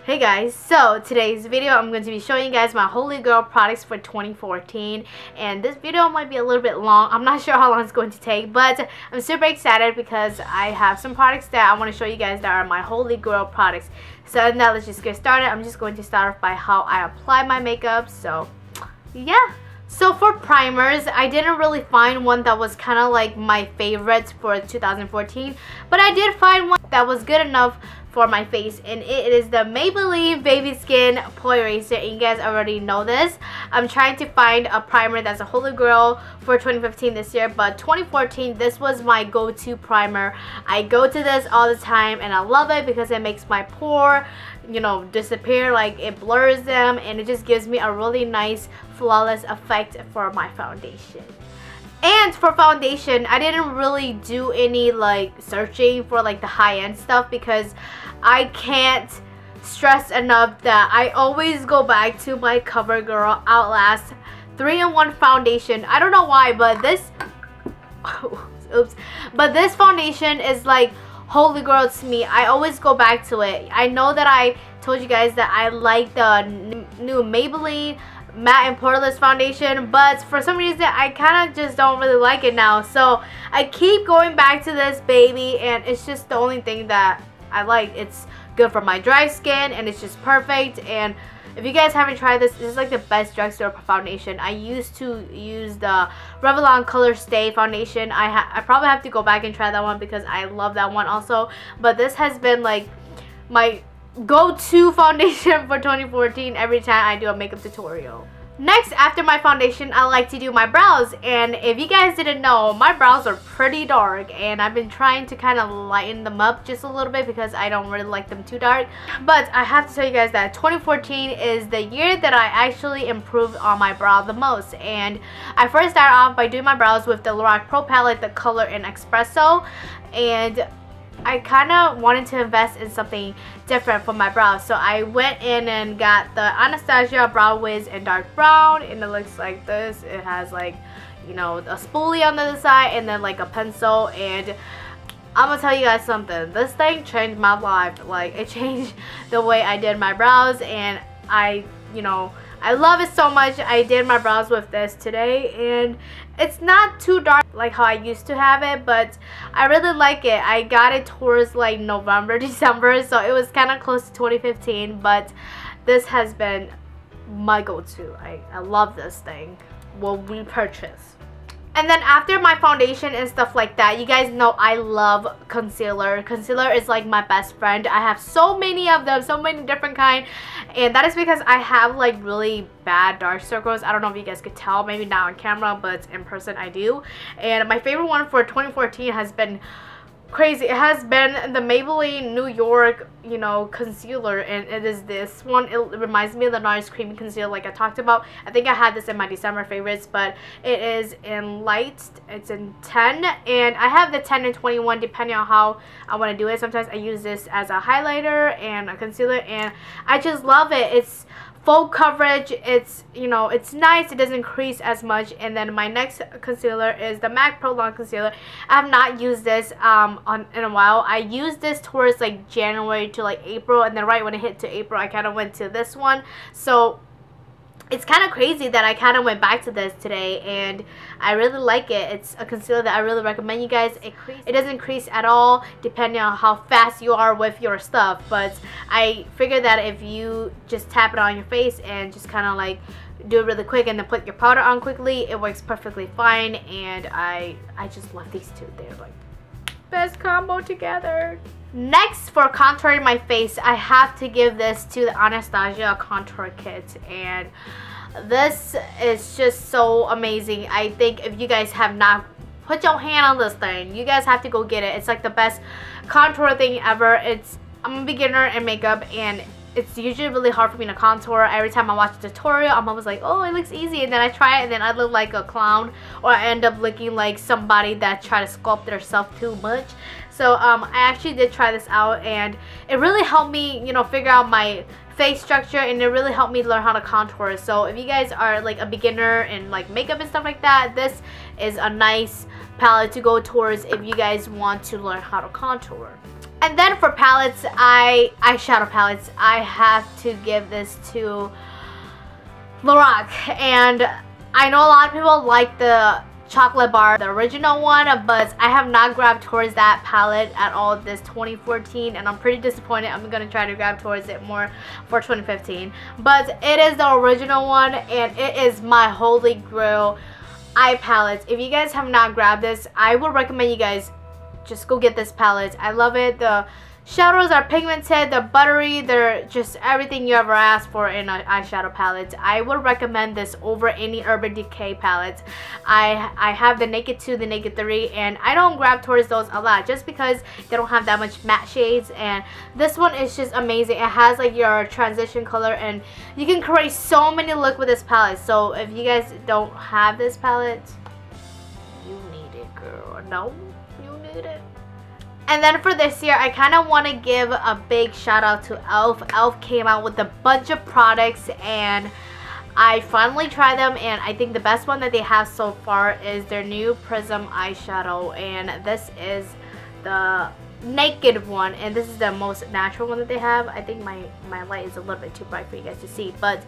Hey guys, so today's video I'm going to be showing you guys my Holy Grail products for 2014, and this video might be a little bit long. I'm not sure how long it's going to take, but I'm super excited because I have some products that I want to show you guys that are my Holy Grail products. So now let's just get started. I'm just going to start off by how I apply my makeup. So yeah. So for primers, I didn't really find one that was kind of like my favorite for 2014, but I did find one that was good enough for my face, and it is the Maybelline Baby Skin Pore Eraser. And you guys already know this. I'm trying to find a primer that's a Holy Grail for 2015 this year, but 2014 this was my go-to primer. I go to this all the time and I love it because it makes my pore, you know, disappear. Like, it blurs them and it just gives me a really nice flawless effect for my foundation. And for foundation, I didn't really do any like searching for like the high-end stuff because I can't stress enough that I always go back to my Covergirl Outlast 3-in-1 foundation. I don't know why, but this oops, but this foundation is like Holy Grail to me. I always go back to it. I know that I told you guys that I like the new Maybelline matte and poreless foundation, but for some reason I kind of just don't really like it now, so I keep going back to this baby, and it's just the only thing that I like. It's good for my dry skin and it's just perfect. And if you guys haven't tried this, this is like the best drugstore foundation. I used to use the Revlon Color Stay foundation. I probably have to go back and try that one because I love that one also, but this has been like my go-to foundation for 2014 every time I do a makeup tutorial. Next, after my foundation, I like to do my brows, and if you guys didn't know, my brows are pretty dark and I've been trying to kind of lighten them up just a little bit because I don't really like them too dark. But I have to tell you guys that 2014 is the year that I actually improved on my brow the most. And I first started off by doing my brows with the Lorac Pro Palette, the color in Espresso, and I kind of wanted to invest in something different for my brows, so I went in and got the Anastasia Brow Wiz in dark brown, and it looks like this. It has like, you know, a spoolie on the other side and then like a pencil, and I'm gonna tell you guys something. This thing changed my life. Like, it changed the way I did my brows, and I love it so much. I did my brows with this today, and it's not too dark like how I used to have it, but I really like it. I got it towards like November, December, so it was kind of close to 2015, but this has been my go-to. I love this thing. Will repurchase. And then after my foundation and stuff like that, you guys know I love concealer. Concealer is like my best friend. I have so many of them, so many different kind, and that is because I have like really bad dark circles. I don't know if you guys could tell, maybe not on camera, but in person I do. And my favorite one for 2014 has been crazy. It has been the Maybelline New York, you know, concealer, and it is this one. It reminds me of the NARS creamy concealer like I talked about. I think I had this in my December favorites, but it is in light. It's in 10, and I have the 10 and 21 depending on how I want to do it. Sometimes I use this as a highlighter and a concealer, and I just love it. It's full coverage. It's, you know, it's nice. It doesn't crease as much. And then my next concealer is the MAC Pro Long Concealer. I have not used this in a while. I used this towards like January to like April, and then right when it hit to April I kind of went to this one. So it's kind of crazy that I kind of went back to this today, and I really like it. It's a concealer that I really recommend you guys. It doesn't crease at all depending on how fast you are with your stuff, but I figured that if you just tap it on your face and just kind of like do it really quick and then put your powder on quickly, it works perfectly fine. And I just love these two. They're like best combo together. Next, for contouring my face, I have to give this to the Anastasia Contour Kit, and this is just so amazing. I think if you guys have not put your hand on this thing, you guys have to go get it. It's like the best contour thing ever. I'm a beginner in makeup, and it's usually really hard for me to contour. Every time I watch a tutorial, I'm always like, oh, it looks easy, and then I try it and then I look like a clown, or I end up looking like somebody that tried to sculpt themselves too much. So I actually did try this out, and it really helped me, you know, figure out my face structure, and it really helped me learn how to contour. So if you guys are like a beginner in like makeup and stuff like that, this is a nice palette to go towards if you guys want to learn how to contour. And then for palettes, eyeshadow palettes, I have to give this to Lorac. And I know a lot of people like the chocolate bar, the original one, but I have not grabbed towards that palette at all this 2014, and I'm pretty disappointed. I'm gonna try to grab towards it more for 2015, but it is the original one, and it is my holy grail eye palette. If you guys have not grabbed this, I would recommend you guys just go get this palette. I love it. The shadows are pigmented, they're buttery, they're just everything you ever asked for in an eyeshadow palette. I would recommend this over any Urban Decay palette. I have the Naked 2, the Naked 3, and I don't grab towards those a lot just because they don't have that much matte shades, and this one is just amazing. It has like your transition color, and you can create so many looks with this palette. So if you guys don't have this palette, you need it, girl. No, you need it. And then for this year, I kind of want to give a big shout out to e.l.f. e.l.f. came out with a bunch of products, and I finally tried them, and I think the best one that they have so far is their new Prism eyeshadow, and this is the naked one, and this is the most natural one that they have. I think my light is a little bit too bright for you guys to see, but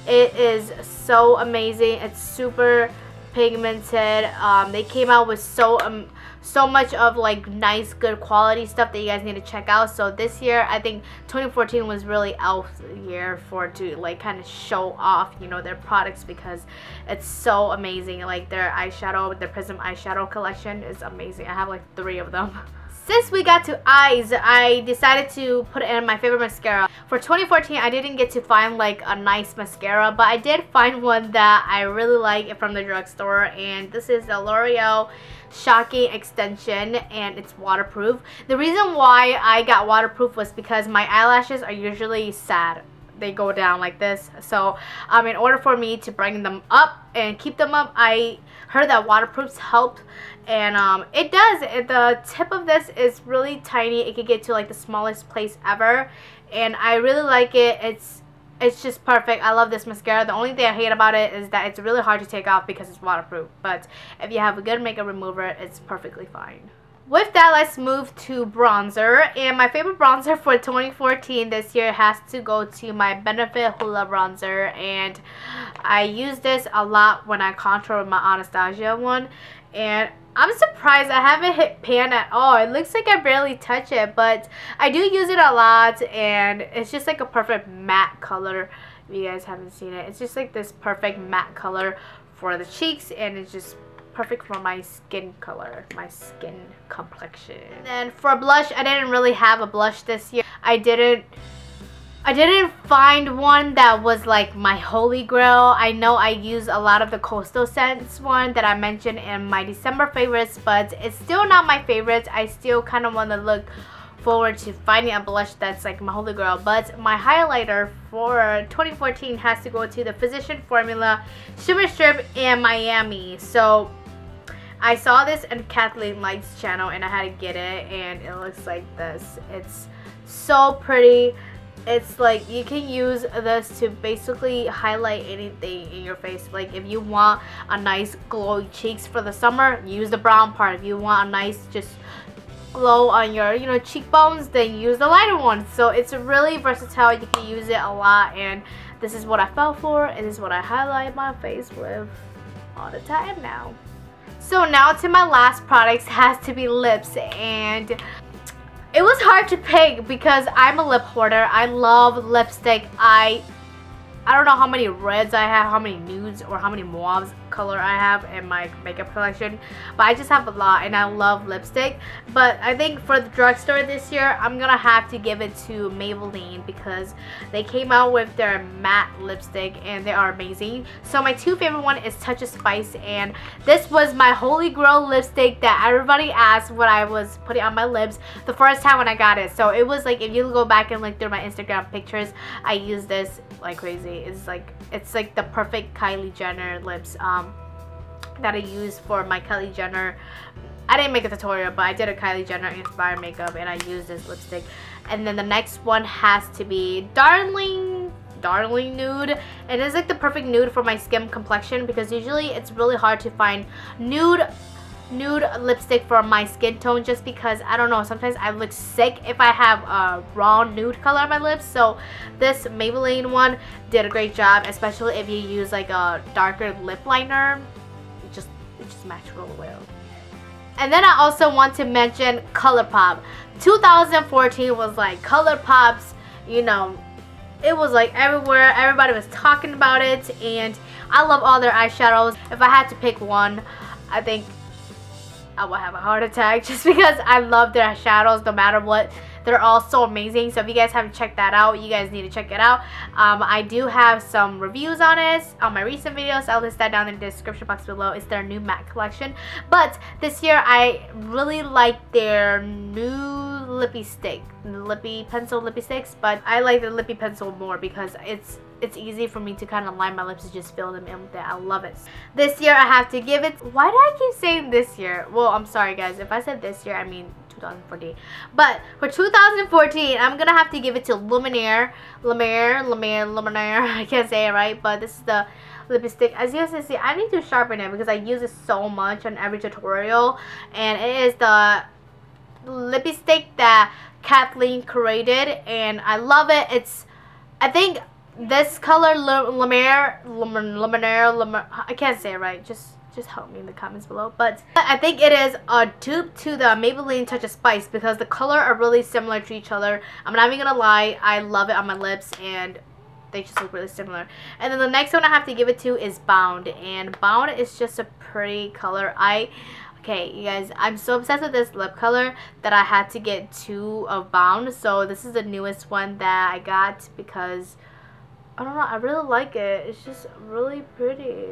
it is so amazing. It's super pigmented. They came out with so much of like nice good quality stuff that you guys need to check out. So this year, I think 2014 was really e.l.f.'s year to like kind of show off, you know, their products, because it's so amazing. Like their eyeshadow, their Prism eyeshadow collection is amazing. I have like 3 of them. Since we got to eyes, I decided to put in my favorite mascara. For 2014, I didn't get to find like a nice mascara, but I did find one that I really like from the drugstore, and this is the L'Oreal Shocking Extension, and it's waterproof. The reason why I got waterproof was because my eyelashes are usually sad. They go down like this, so in order for me to bring them up and keep them up, I heard that waterproofs help, and it does. The tip of this is really tiny. It can get to like the smallest place ever, and I really like it. It's just perfect. I love this mascara. The only thing I hate about it is that it's really hard to take off because it's waterproof, but if you have a good makeup remover, it's perfectly fine. With that, let's move to bronzer, and my favorite bronzer for 2014 this year has to go to my Benefit Hoola bronzer, and I use this a lot when I contour my Anastasia one, and I'm surprised I haven't hit pan at all. It looks like I barely touch it, but I do use it a lot, and it's just like a perfect matte color. If you guys haven't seen it, it's just like this perfect matte color for the cheeks, and it's just perfect for my skin color, my skin complexion. And then for blush, I didn't really have a blush this year. I didn't find one that was like my holy grail. I know I use a lot of the Coastal Scents one that I mentioned in my December favorites, but it's still not my favorites. I still kind of want to look forward to finding a blush that's like my holy grail. But my highlighter for 2014 has to go to the Physician Formula Shimmer Strip in Miami. So I saw this in Kathleen Light's channel, and I had to get it, and it looks like this. It's so pretty. It's like you can use this to basically highlight anything in your face. Like if you want a nice glowy cheeks for the summer, use the brown part. If you want a nice just glow on your cheekbones, then use the lighter one. So it's really versatile. You can use it a lot, and this is what I fell for, and this is what I highlight my face with all the time now. So now to my last products has to be lips, and it was hard to pick because I'm a lip hoarder. I love lipstick. I don't know how many reds I have, how many nudes, or how many mauves color I have in my makeup collection, but I just have a lot, and I love lipstick. But I think for the drugstore this year, I'm gonna have to give it to Maybelline because they came out with their matte lipstick, and they are amazing. So my 2 favorite one is Touch of Spice, and this was my holy grail lipstick that everybody asked when I was putting on my lips the first time when I got it. So it was like, if you go back and look through my Instagram pictures, I use this like crazy. It's like the perfect Kylie Jenner lips that I use for my Kylie Jenner. I didn't make a tutorial, but I did a Kylie Jenner inspired makeup, and I used this lipstick. And then the next one has to be Darling Nude, and it's like the perfect nude for my skin complexion, because usually it's really hard to find nude nude lipstick for my skin tone, just because I don't know, sometimes I look sick if I have a raw nude color on my lips. So this Maybelline one did a great job, especially if you use like a darker lip liner. It just matched really well. And then I also want to mention Colourpop. 2014 was like Colourpop's, you know, it was like everywhere. Everybody was talking about it, and I love all their eyeshadows. If I had to pick one, I think I would have a heart attack, just because I love their shadows no matter what. They're all so amazing. So if you guys haven't checked that out, you guys need to check it out. I do have some reviews on it on my recent videos. I'll list that down in the description box below. It's their new matte collection. But this year I really like their new Lippie stick, Lippie pencil Lippie sticks. But I like the Lippie pencil more because it's easy for me to kind of line my lips and just fill them in with it. I love it. This year I have to give it, why do I keep saying this year? Well, I'm sorry guys, if I said this year I mean 2014. But for 2014, I'm gonna have to give it to Lumiere. I can't say it right, but this is the lipstick. As you guys can see, I need to sharpen it because I use it so much on every tutorial, and it is the lipstick that Kathleen created, and I love it. It's, I think this color, Lumiere, I can't say it right. Just help me in the comments below. But I think it is a dupe to the Maybelline Touch of Spice because the color are really similar to each other. I'm not even gonna lie, I love it on my lips and they just look really similar. And then the next one I have to give it to is Bound, and Bound is just a pretty color. Okay, you guys, I'm so obsessed with this lip color that I had to get 2 of Bound. So this is the newest one that I got because I don't know, I really like it. It's just really pretty.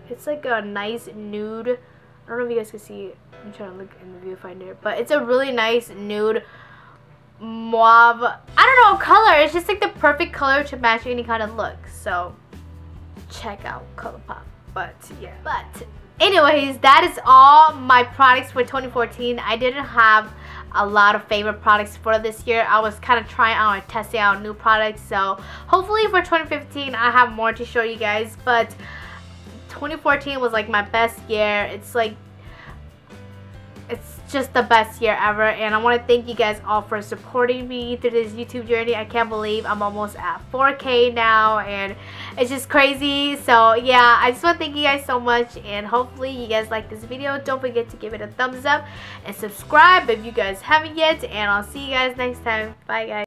It's like a nice nude. I don't know if you guys can see. I'm trying to look in the viewfinder, but it's a really nice nude mauve, I don't know, color. It's just like the perfect color to match any kind of look. So check out Colourpop. But yeah. But anyways, that is all my products for 2014. I didn't have a lot of favorite products for this year. I was kind of trying out and testing out new products, so hopefully for 2015 I have more to show you guys. But 2014 was like my best year. It's like, it's just the best year ever, and I want to thank you guys all for supporting me through this YouTube journey. I can't believe I'm almost at 4K now, and it's just crazy. So yeah, I just want to thank you guys so much, and hopefully you guys like this video. Don't forget to give it a thumbs up and subscribe if you guys haven't yet, and I'll see you guys next time. Bye guys.